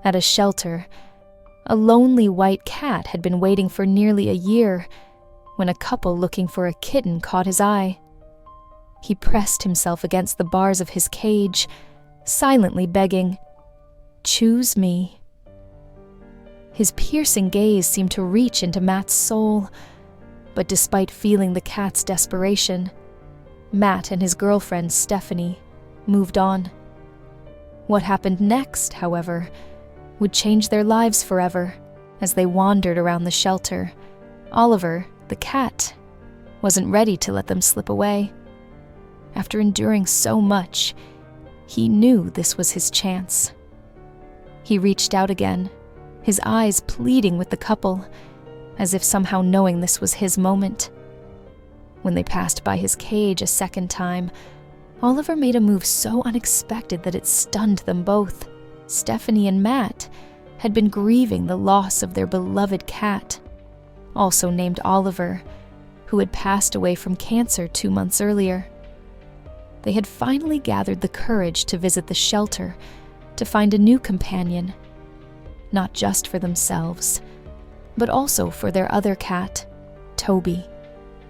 At a shelter, a lonely white cat had been waiting for nearly a year when a couple looking for a kitten caught his eye. He pressed himself against the bars of his cage, silently begging, "Choose me." His piercing gaze seemed to reach into Matt's soul, but despite feeling the cat's desperation, Matt and his girlfriend, Stephanie, moved on. What happened next, however, would change their lives forever. As they wandered around the shelter, Oliver, the cat, wasn't ready to let them slip away. After enduring so much, he knew this was his chance. He reached out again, his eyes pleading with the couple, as if somehow knowing this was his moment. When they passed by his cage a second time, Oliver made a move so unexpected that it stunned them both. Stephanie and Matt had been grieving the loss of their beloved cat, also named Oliver, who had passed away from cancer 2 months earlier. They had finally gathered the courage to visit the shelter to find a new companion, not just for themselves, but also for their other cat, Toby,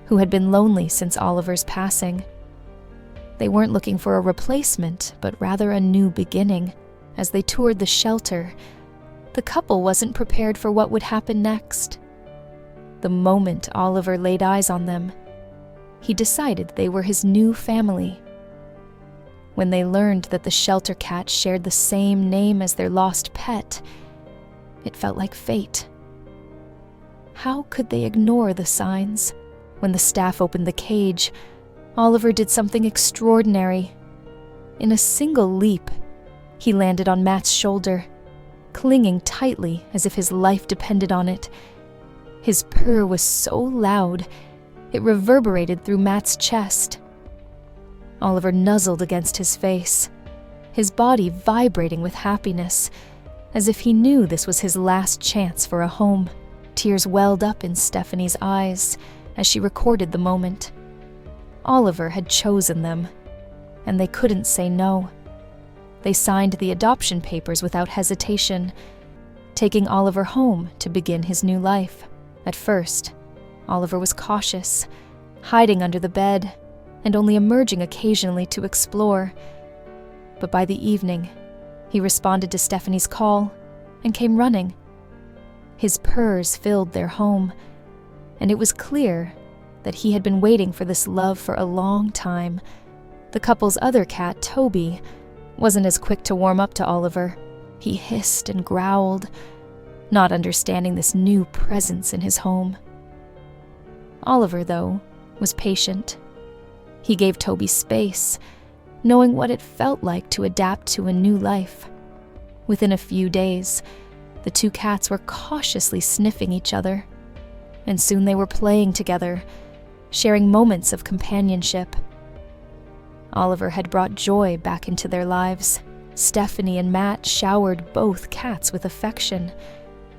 who had been lonely since Oliver's passing. They weren't looking for a replacement, but rather a new beginning. As they toured the shelter, the couple wasn't prepared for what would happen next. The moment Oliver laid eyes on them, he decided they were his new family. When they learned that the shelter cat shared the same name as their lost pet, it felt like fate. How could they ignore the signs? When the staff opened the cage, Oliver did something extraordinary. In a single leap, he landed on Matt's shoulder, clinging tightly as if his life depended on it. His purr was so loud, it reverberated through Matt's chest. Oliver nuzzled against his face, his body vibrating with happiness, as if he knew this was his last chance for a home. Tears welled up in Stephanie's eyes as she recorded the moment. Oliver had chosen them, and they couldn't say no. They signed the adoption papers without hesitation, taking Oliver home to begin his new life. At first, Oliver was cautious, hiding under the bed and only emerging occasionally to explore. But by the evening, he responded to Stephanie's call and came running. His purrs filled their home, and it was clear that he had been waiting for this love for a long time. The couple's other cat, Toby, wasn't as quick to warm up to Oliver. He hissed and growled, not understanding this new presence in his home. Oliver, though, was patient. He gave Toby space, knowing what it felt like to adapt to a new life. Within a few days, the two cats were cautiously sniffing each other, and soon they were playing together, sharing moments of companionship. Oliver had brought joy back into their lives. Stephanie and Matt showered both cats with affection,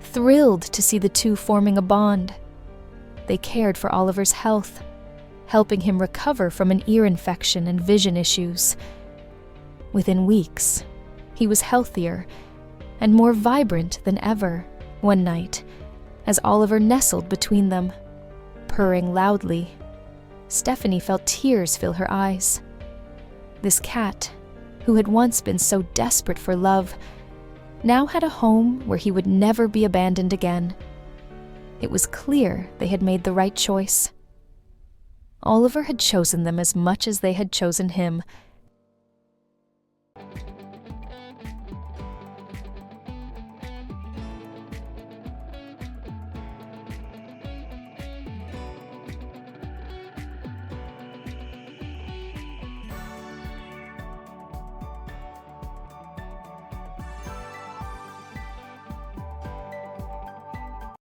thrilled to see the two forming a bond. They cared for Oliver's health, helping him recover from an ear infection and vision issues. Within weeks, he was healthier and more vibrant than ever. One night, as Oliver nestled between them, purring loudly, Stephanie felt tears fill her eyes. This cat, who had once been so desperate for love, now had a home where he would never be abandoned again. It was clear they had made the right choice. Oliver had chosen them as much as they had chosen him,